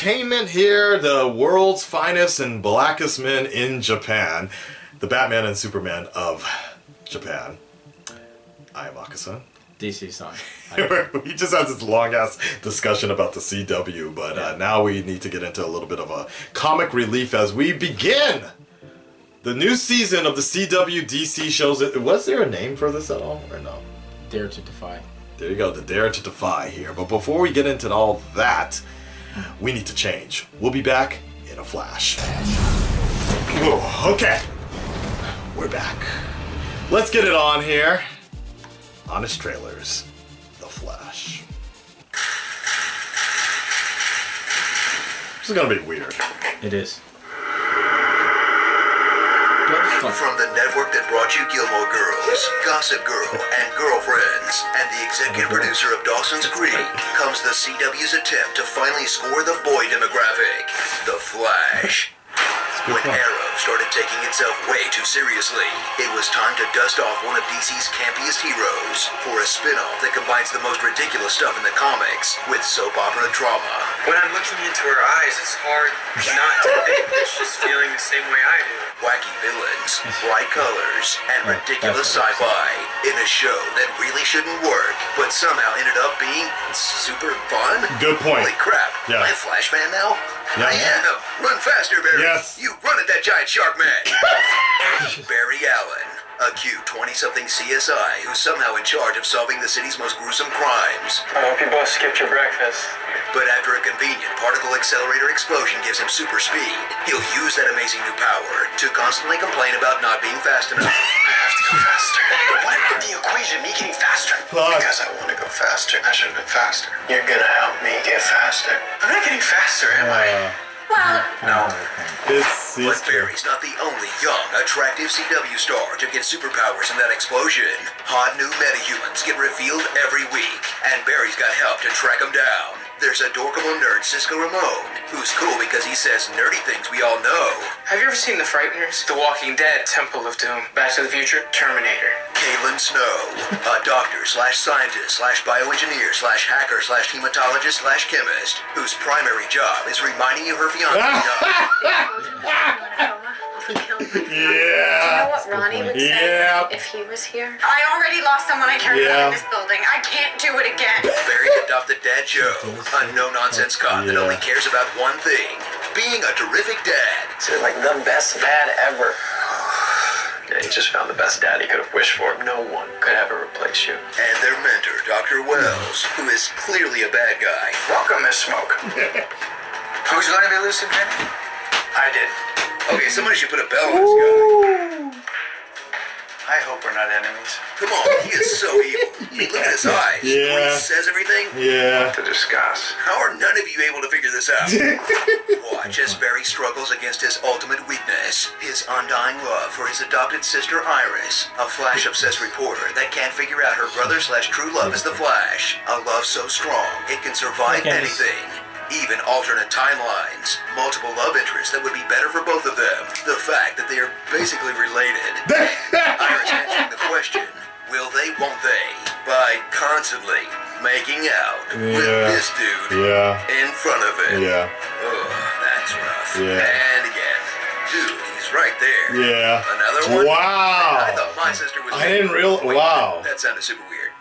entertainment here, the world's finest and blackest men in Japan, the Batman and Superman of Japan. I am Akasan. DC-san. We just had this long-ass discussion about the CW, but now we need to get into a little bit of a comic relief as we begin the new season of the CW DC shows. Was there a name for this at all, or no? Dare to Defy. There you go, the Dare to Defy here. But before we get into all that, we need to change. We'll be back in a flash. Whoa, okay, we're back. Let's get it on here. Honest Trailers, The Flash. This is gonna be weird. It is. From the network that brought you Gilmore Girls, Gossip Girl, and Girlfriends, and the executive producer of Dawson's Creek, comes the CW's attempt to finally score the boy demographic, The Flash. When Arrow started taking itself way too seriously, it was time to dust off one of DC's campiest heroes for a spin-off that combines the most ridiculous stuff in the comics with soap opera drama. When I'm looking into her eyes, it's hard not to think that she's feeling the same way I do. Wacky villains, bright colors, and ridiculous sci-fi in a show that really shouldn't work, but somehow ended up being super fun. Good point. Holy crap, Yeah. am I a Flash fan now? Yeah. I am. Run faster, Barry. Yes. You run at that giant shark man. Barry Allen, a cute 20-something CSI who's somehow in charge of solving the city's most gruesome crimes. I hope you both skipped your breakfast. But after a convenient particle accelerator explosion gives him super speed, he'll use that amazing new power to constantly complain about not being fast enough. I have to go faster. What about the equation of me getting faster? Fuck. Because I want to go faster. I should have been faster. You're gonna help me get faster. I'm not getting faster, am I? Well, no. It's But Barry's not the only young, attractive CW star to get superpowers in that explosion. Hot new metahumans get revealed every week, and Barry's got help to track them down. There's a dorkable nerd, Cisco Ramon, who's cool because he says nerdy things we all know. Have you ever seen The Frighteners? The Walking Dead, Temple of Doom, Back to the Future, Terminator. Caitlin Snow, a doctor slash scientist slash bioengineer slash hacker slash hematologist slash chemist, whose primary job is reminding you her fiance Yeah. Do you know what Ronnie would say Yep. if he was here? I already lost someone I cared about Yeah. in this building. I can't do it again. Barry adopted Dad Joe, a no-nonsense cop that only cares about one thing, being a terrific dad. It's like the best dad ever. Yeah, he just found the best dad he could have wished for. No one could ever replace you. And their mentor, Dr. Wells, who is clearly a bad guy. Welcome, Miss Smoke. Who's going to be Lucid Dreaming? I did. Okay, somebody should put a bell on this guy. I hope we're not enemies. Come on, he is so evil. I mean, look at his eyes. Yeah. When he says everything. Yeah. To discuss. How are none of you able to figure this out? Watch as Barry struggles against his ultimate weakness, his undying love for his adopted sister Iris, a Flash-obsessed reporter that can't figure out her brother slash true love is the Flash. A love so strong, it can survive anything. Even alternate timelines, multiple love interests that would be better for both of them. The fact that they are basically related. Iris answering the question, will they, won't they? By constantly making out with this dude in front of it. Yeah. Oh, that's rough. Yeah. And again, dude, he's right there. Yeah. Another one? Wow. I thought my sister was I didn't realize. Wait, Wow. That sounded super weird.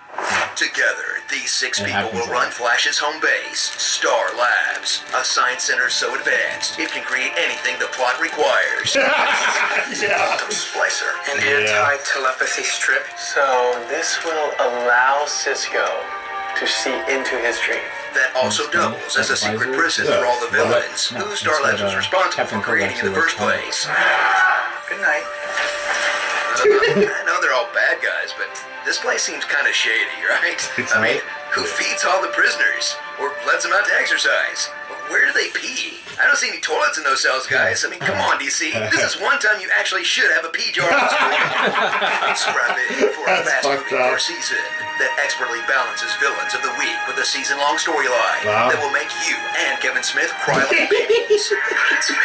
Together, these six people will run Flash's home base, Star Labs, a science center so advanced it can create anything the plot requires. Yeah. Splicer. An anti-telepathy strip. So this will allow Cisco to see into his dream. That also doubles as a secret prison for all the villains who Star Labs was responsible for creating in the first place. Good night. I know they're all bad guys, but this place seems kind of shady, right? I mean, who feeds all the prisoners? Or lets them out to exercise? Where do they pee? I don't see any toilets in those cells, guys. I mean, come on, DC. This is one time you actually should have a pee jar on screen. Scrap it for a fast-moving first season that expertly balances villains of the week with a season-long storyline that will make you and Kevin Smith cry like babies. It's me.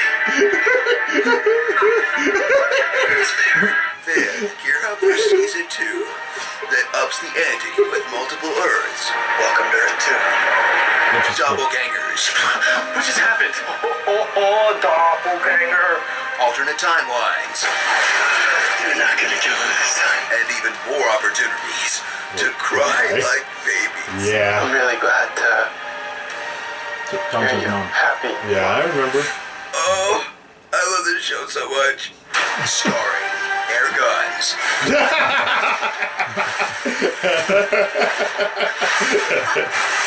Then, gear up for season 2 that ups the ante with multiple Earths. Welcome to Earth 2. Doppelgangers. What just happened? it. Oh, doppelganger. Alternate timelines, You're not gonna kill her this time. and even more opportunities to cry Okay. like babies. I'm Yeah. really glad to Don't hear take you mom. happy. Yeah, I remember. Oh, I love this show so much. Starring Air Guns,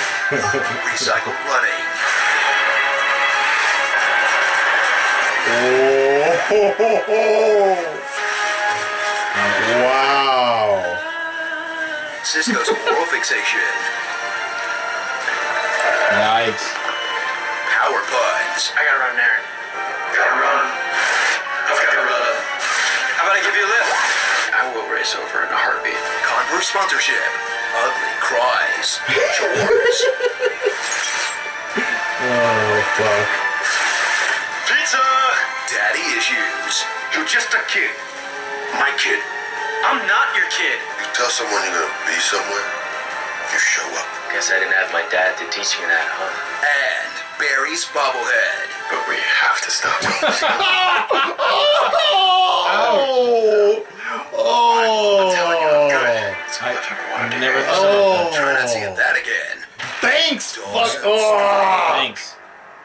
Recycled Running, Oh. Wow. Cisco's Oral Fixation, Yikes. Power Puns, I gotta run an errand. Gotta run. I've gotta run. How about I give you a lift? I will race over in a heartbeat. Converse Sponsorship, Ugly Cries, Chores, Oh, fuck. Pizza! Daddy Issues, You're just a kid. My Kid. I'm not your kid. You tell someone you're gonna be somewhere, you show up. Guess I didn't have my dad to teach me that, huh? And Barry's Bobblehead. But we have to stop. Oh. Oh. I'm telling you, I'm good. It's all I've ever I wanted to never hear. thought about that. Try not seeing that again. Thanks. Dawson's Fuck. Oh. Thanks.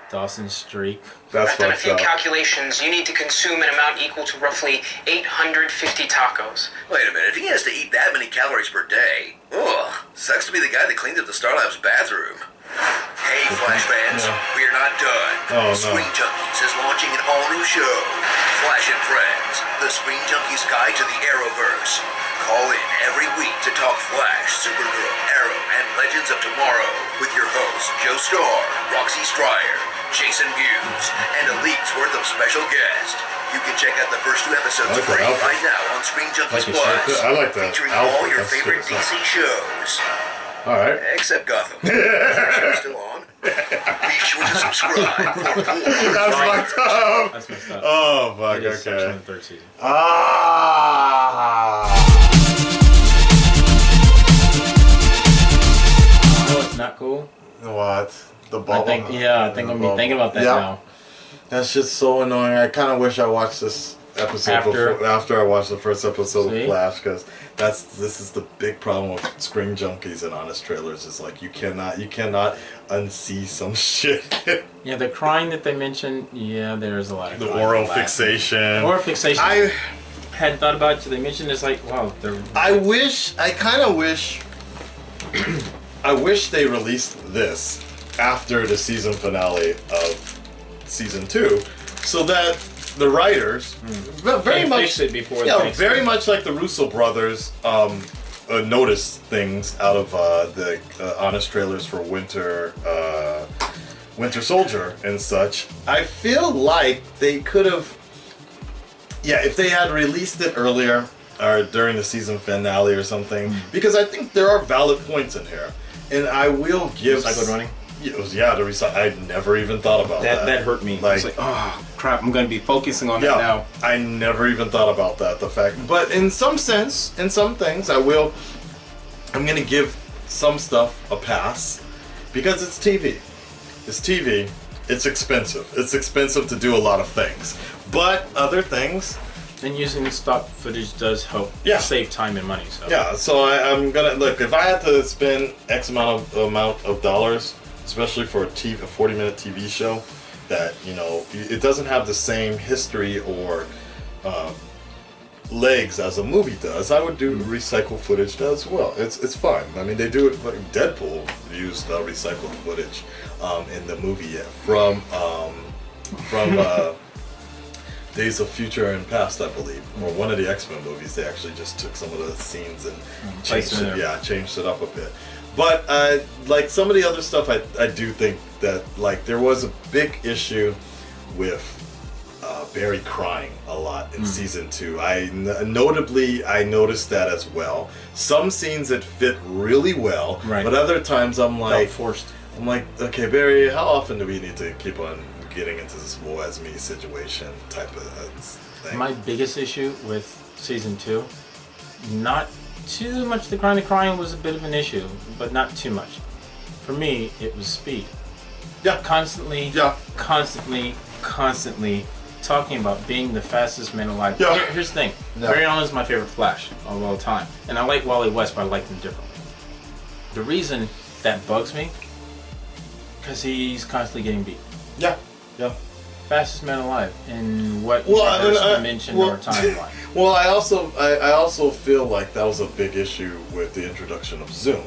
Dawson's Streak. That's I've done a fucked few up. calculations. You need to consume an amount equal to roughly 850 tacos. Wait a minute, if he has to eat that many calories per day, ugh, sucks to be the guy that cleaned up the Starlab's bathroom. Hey, Flash fans, Yeah. we're not done. Oh, no. Screen Junkies is launching an all-new show, Flash and Friends, the Screen Junkies Guide to the Arrowverse. Call in every week to talk Flash, Supergirl, Arrow, and Legends of Tomorrow with your hosts Joe Starr, Roxy Stryer, Jason Hughes, and a league's worth of special guests. You can check out the first 2 episodes I like that free outfit. right now on Screen Junkies Like it, Plus. I like that Featuring outfit. all your That's favorite good as DC shows. All right. Except Gotham. Is that show still on? Be sure to subscribe for more. That's fucked up. That's messed up. Oh, fuck. It is actually Okay. the 3rd season. Ah. You know what's not cool? What? The I bubble. think I'm gonna be thinking about that Yeah. now. That's just so annoying. I kind of wish I watched this episode after I watched the first episode See? of Flash, because this is the big problem with Screen Junkies and Honest Trailers. Is like you cannot unsee some shit. Yeah, the crying that they mentioned, yeah, there's a lot of The crying oral and laughing. fixation. Oral fixation. I hadn't thought about it till they mentioned it's like, wow, they're I kind of wish I wish they released this after the season finale of season 2, so that the writers, very They much, fixed it before yeah, the very much like the Russo brothers, noticed things out of the Honest Trailers for Winter Soldier and such. I feel like they could have, yeah, if they had released it earlier or during the season finale or something, because I think there are valid points in here, and I will give Recycled running? Yeah, it was, yeah, the recycle. I'd never even thought about that. That hurt me. Like, It's like, oh crap, I'm gonna be focusing on yeah, that now. I never even thought about that. The fact, but in some sense, in some things, I'm gonna give some stuff a pass because it's TV. It's TV. It's expensive. It's expensive to do a lot of things, but other things. and using stock footage does help save time and money. So Yeah, so I'm gonna look. If I had to spend X amount of dollars, especially for a 40-minute TV show, that it doesn't have the same history or legs as a movie does, I would do recycled footage as well. It's fine. I mean, they do it. Like Deadpool used recycled footage in the movie from Days of Future and Past, I believe, or one of the X-Men movies. They actually just took some of the scenes and changed it up a bit. But like some of the other stuff, I do think that like there was a big issue with Barry crying a lot in season 2. I noticed that as well. Some scenes it fit really well, Right. but other times I'm like forced. I'm like, okay, Barry, how often do we need to keep on getting into this woe as me situation type of thing? My biggest issue with season 2, not too much the crying was a bit of an issue, but not too much. For me, it was speed. Yeah. constantly, Yeah. constantly talking about being the fastest man alive. Yeah. Here's the thing. Yeah. Barry Allen is my favorite Flash of all time, and I like Wally West, but I like them differently. The reason that bugs me, because he's constantly getting beat. Yeah. Yeah. Fastest man alive in what Well, universe, and dimension, well, or timeline? Well, I also feel like that was a big issue with the introduction of Zoom.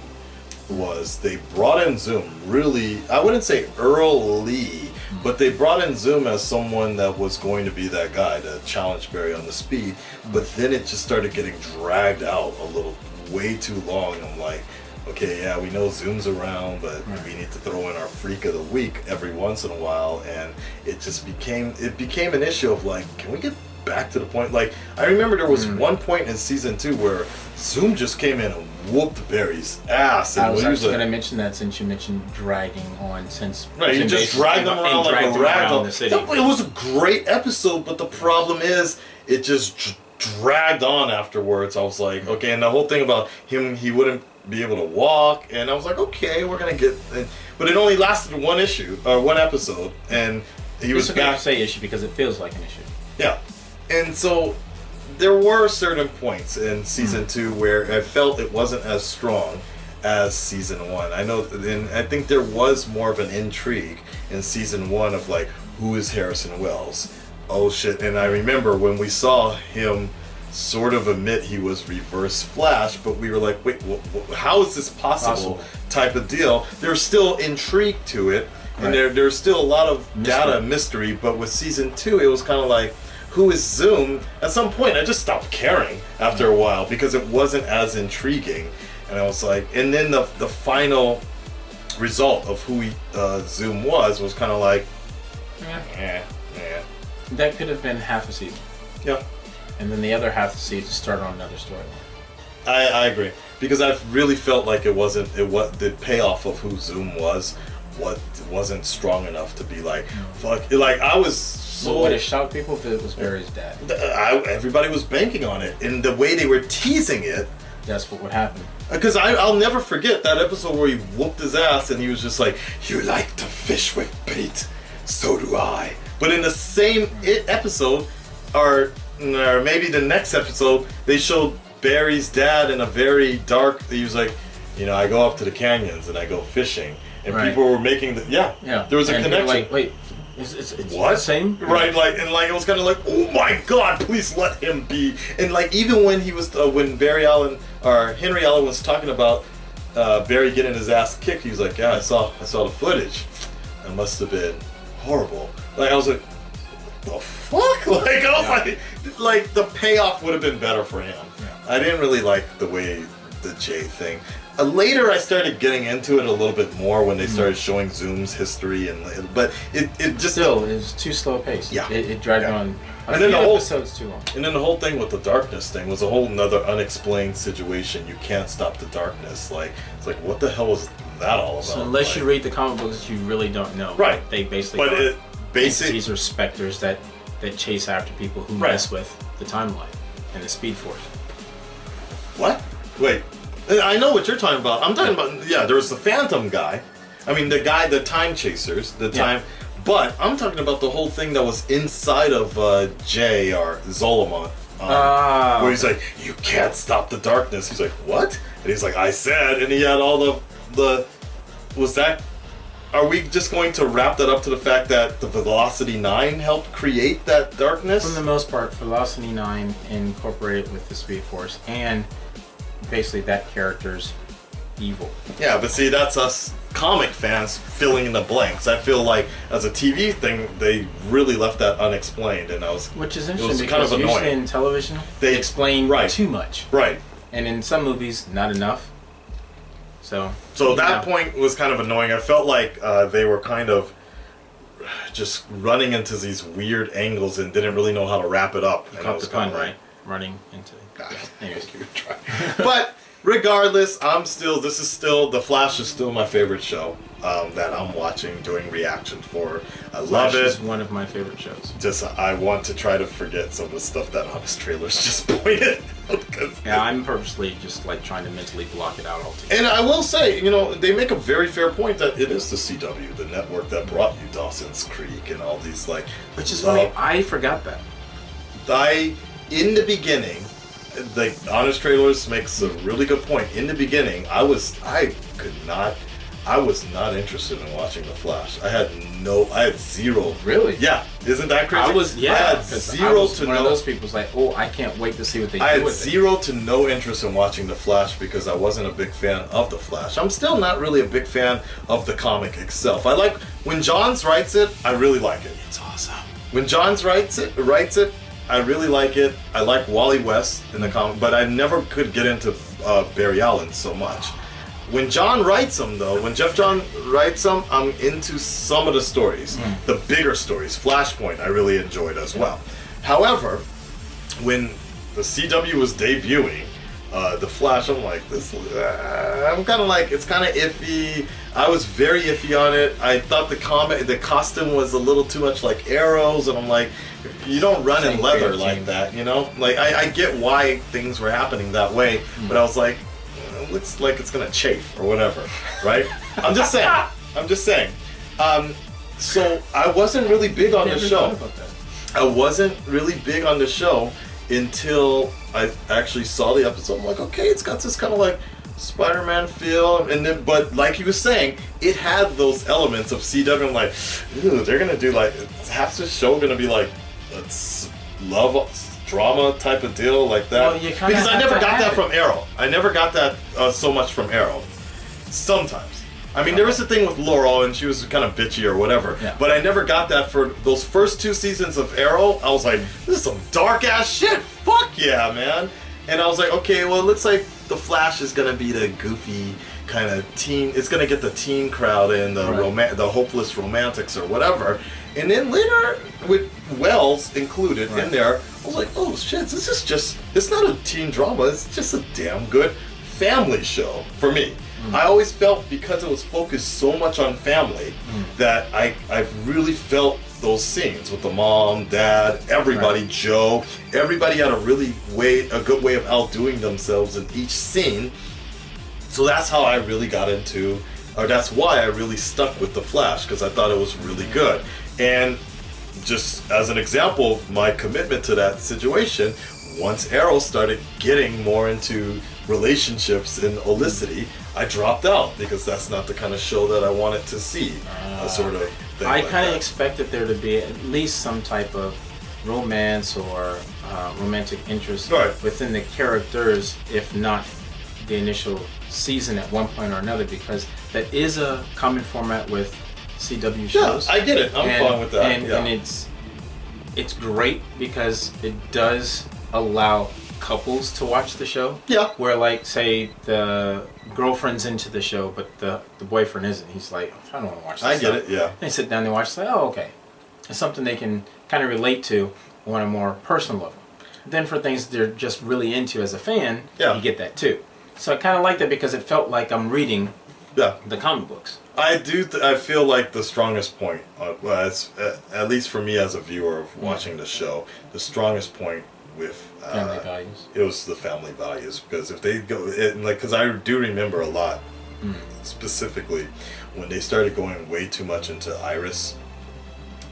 Was they brought in Zoom really, I wouldn't say early, but they brought in Zoom as someone that was going to be that guy to challenge Barry on the speed, but then it just started getting dragged out a little, way too long. I'm like, okay, yeah, we know Zoom's around, but we need to throw in our freak of the week every once in a while, and it just became an issue of like, can we get back to the point? Like, I remember there was one point in season 2 where Zoom just came in and whooped Barry's ass. And I was he actually like, going to mention that since you mentioned dragging on, since right, you just dragged them around like a rag doll. It was a great episode, but the problem is it just dragged on afterwards. I was like, okay, and the whole thing about him, he wouldn't be able to walk, and I was like, okay, we're gonna get, but it only lasted one episode, and he was okay back. to say issue because it feels like an issue. Yeah, and so there were certain points in season 2 where I felt it wasn't as strong as season 1. I know, and I think there was more of an intrigue in season 1 of like, who is Harrison Wells? Oh shit! And I remember when we saw him sort of admit he was Reverse Flash, but we were like, wait, how is this possible? Type of deal. There's still intrigue to it, and there's still a lot of data and mystery, but with season 2, it was kind of like, who is Zoom? At some point, I just stopped caring after a while because it wasn't as intriguing, and I was like, and then the final result of who Zoom was kind of like, That could have been half a season. Yeah. And then the other half of the season started on another storyline. I agree, because I really felt like the payoff of who Zoom was wasn't strong enough to be like, fuck, like I was so. Would it shock people if it was Barry's dad? Everybody was banking on it, and the way they were teasing it. That's what would happen. Because I'll never forget that episode where he whooped his ass and he was just like, you like to fish with bait, so do I. But in the same episode, or maybe the next episode, they showed Barry's dad in a very dark, he was like, I go up to the canyons and I go fishing. And people were making there was a connection. Like, wait, it's what? The same? Right, like, and like, it was kind of like, oh my god, please let him be. And like, even when he was, when Henry Allen was talking about Barry getting his ass kicked, he was like, yeah, I saw the footage. It must have been horrible. Like, I was like, the fuck? Like, I was like the payoff would have been better for him. I didn't really like the way the Jay thing. Later, I started getting into it a little bit more when they started showing Zoom's history, but it just still it was too slow paced. Yeah, it dragged on. And then the whole episode's too long. And then the whole thing with the darkness thing was a whole nother unexplained situation. You can't stop the darkness. Like, it's like, what the hell was that all about? So unless you read the comic books, you really don't know. Right. They basically. But entities or specters that chase after people who mess with the timeline and the Speed Force. What? Wait. I know what you're talking about. I'm talking about, there was the Phantom guy. I mean, the Time Chasers, but I'm talking about the whole thing that was inside of Jay or Zolomon. Where he's like, you can't stop the darkness. He's like, what? And he's like, I said, and he had all the was that, are we just going to wrap that up to the fact that the Velocity 9 helped create that darkness? For the most part, Velocity 9 incorporated with the Speed Force and basically that character's evil. Yeah, but see, that's us comic fans filling in the blanks. I feel like as a TV thing, they really left that unexplained, and which is interesting kind because of annoying. Usually in television they explain too much, right? And in some movies, not enough. So that point was kind of annoying. I felt like they were kind of just running into these weird angles and didn't really know how to wrap it up. You caught the pun, right? Running into. Anyways, but regardless, the Flash is still my favorite show that I'm watching, doing reactions for. I love it. It's one of my favorite shows. I want to try to forget some of the stuff that Honest Trailers just pointed out. Yeah, I'm purposely just like trying to mentally block it out altogether. And I will say, they make a very fair point that it is the CW, the network that brought you Dawson's Creek and all these Which is funny, I forgot that. In the beginning, the Honest Trailers makes a really good point. In the beginning, I was not interested in watching The Flash. I had zero. Really? Yeah. Isn't that crazy? I had zero to one no. of those people who's like, oh, I can't wait to see what they do I had with zero to no interest in watching The Flash because I wasn't a big fan of The Flash. I'm still not really a big fan of the comic itself. I like when Johns writes it. I really like it. It's awesome. When Johns writes it, I really like it. I like Wally West in the comic, but I never could get into Barry Allen so much. When John writes them, though, when Jeff John writes them, I'm into some of the stories, the bigger stories. Flashpoint, I really enjoyed as well. However, when the CW was debuting, The Flash, I'm like, I'm kind of like, it's kind of iffy. I was very iffy on it. I thought the costume was a little too much like Arrow's, and I'm like, you don't run in leather like that, Like, I get why things were happening that way, but I was like, it looks like it's gonna chafe or whatever, right? I'm just saying. So I wasn't really big on the show. I wasn't really big on the show until I actually saw the episode. I'm like, okay, it's got this kind of like Spider-Man feel, and then, but like he was saying, it had those elements of CW. I'm like, ooh, they're gonna do like, half the show gonna be like a love drama type of deal like that. Well, because I never got that from Arrow. I never got that so much from Arrow. Sometimes. I mean, there was a thing with Laurel, and she was kind of bitchy or whatever. Yeah. But I never got that for those first 2 seasons of Arrow. I was like, this is some dark ass shit. Fuck yeah, man. And I was like, okay, well, it looks like the Flash is gonna be the goofy kind of teen. It's gonna get the teen crowd and the the hopeless romantics or whatever. And then later, with Wells included in there, I was like, oh shit, this is just, it's not a teen drama, it's just a damn good family show for me. I always felt, because it was focused so much on family, that I really felt those scenes with the mom, dad, everybody, Joe, everybody had a good way of outdoing themselves in each scene. So that's how I really got into, or that's why I really stuck with The Flash, because I thought it was really good. And just as an example of my commitment to that situation, once Arrow started getting more into relationships and olicity, I dropped out because that's not the kind of show that I wanted to see. Sort of thing. I kind of expected there to be at least some type of romance or romantic interest within the characters, if not the initial season at one point or another, because that is a common format with CW shows. Yeah, I get it. I'm fine with that. And it's great because it does allow couples to watch the show. Yeah. Where, like, say the girlfriend's into the show, but the boyfriend isn't. He's like, I don't want to watch this. I get it, yeah. They sit down and watch, it's like, oh, okay. It's something they can kind of relate to on a more personal level. Then for things they're just really into as a fan, you get that too. So I kind of like that because it felt like I'm reading the comic books. I do. I feel like the strongest point, at least for me as a viewer of watching the show, the strongest point with family values. It was the family values, because if they go because I do remember a lot, specifically when they started going way too much into Iris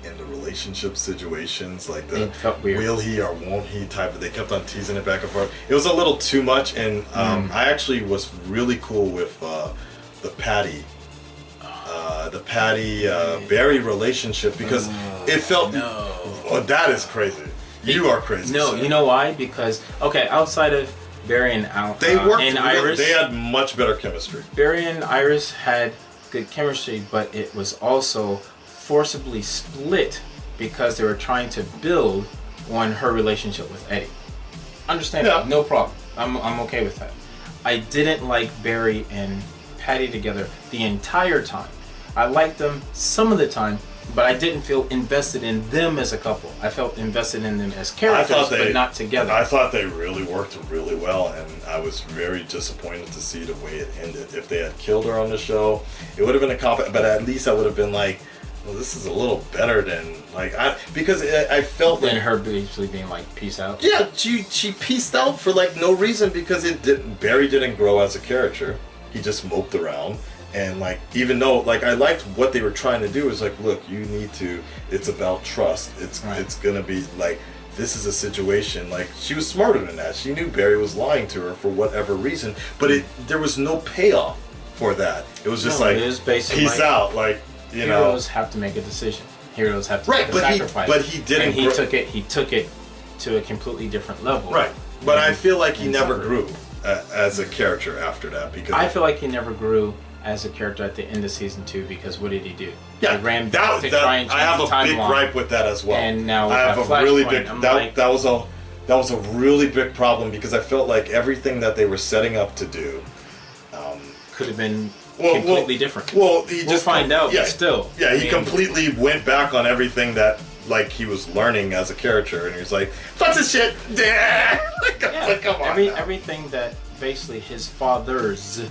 and the relationship situations, like the will he or won't he type of, they kept on teasing it back and forth. It was a little too much, and I actually was really cool with the Patty Barry relationship, because it felt that is crazy. You are crazy. No, you know why? Because outside of Barry and Iris, they had much better chemistry. Barry and Iris had good chemistry, but it was also forcibly split because they were trying to build on her relationship with Eddie. Understandable, no problem. I'm okay with that. I didn't like Barry and Patty together the entire time. I liked them some of the time, but I didn't feel invested in them as a couple. I felt invested in them as characters, but not together. I thought they really worked really well, and I was very disappointed to see the way it ended. If they had killed her on the show, it would have been a cop, but at least I would have been like, well, this is a little better than like because I felt Then like her basically being like, peace out. yeah, she pieced out for like no reason because Barry didn't grow as a character. He just moped around. And like, even though like I liked what they were trying to do, is like, look, you need to. It's about trust. It's gonna be like, this is a situation. Like, she was smarter than that. She knew Barry was lying to her for whatever reason, but there was no payoff for that. It was just it was basically peace like, out. Like, you know, heroes have to make a decision. Heroes have to make a sacrifice. But he didn't. And he took it to a completely different level. Right. But I feel like he never grew as a character after that because I feel like he never grew as a character at the end of season 2 because what did he do? yeah, he ran that, to try and change I have the a big timeline. gripe with that as well. And now I have a Flashpoint, really big I'm that, like, that was a really big problem because I felt like everything that they were setting up to do could have been completely different. Well, We'll find out, yeah, but still. Yeah, he I mean, completely went back on everything that like he was learning as a character, and he was like, "What's this shit?" Like, come on. now. everything that basically his fathers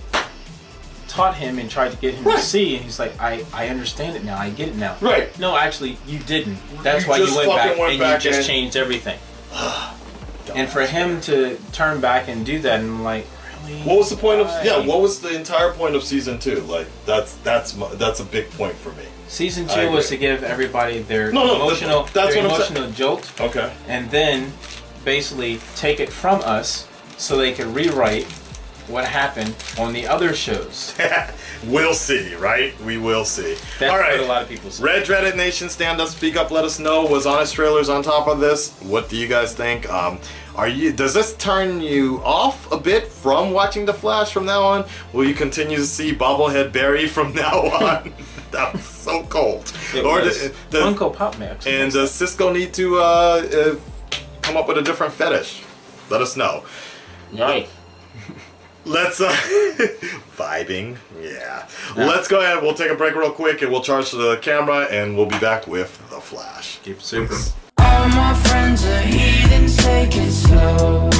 taught him and tried to get him to see, and he's like, I understand it now, I get it now. Right. No, actually, you didn't. That's You why just you went fucking back went and back you just and- changed everything. And for him to turn back and do that, and I'm like, really? What was the point Why? what was the entire point of season 2? Like that's a big point for me. Season I 2 was agree. to give everybody their No, emotional, that's their what I'm saying. emotional jolt, Okay. and then basically take it from us so they could rewrite what happened on the other shows. We'll see, right? We will see. That's All right. what a lot of people say. Red Dreaded Nation, stand up, speak up, let us know. Was Honest Trailers on top of this? What do you guys think? Does this turn you off a bit from watching The Flash from now on? Will you continue to see Bobblehead Barry from now on? That was so cold. It Or was Funko Pop Mix. and does Cisco need to come up with a different fetish? Let us know. Right. Let's vibing, yeah. Let's go ahead. We'll take a break real quick, and we'll charge the camera, and we'll be back with The Flash. Keep it super. All my friends are heathens, take it slow.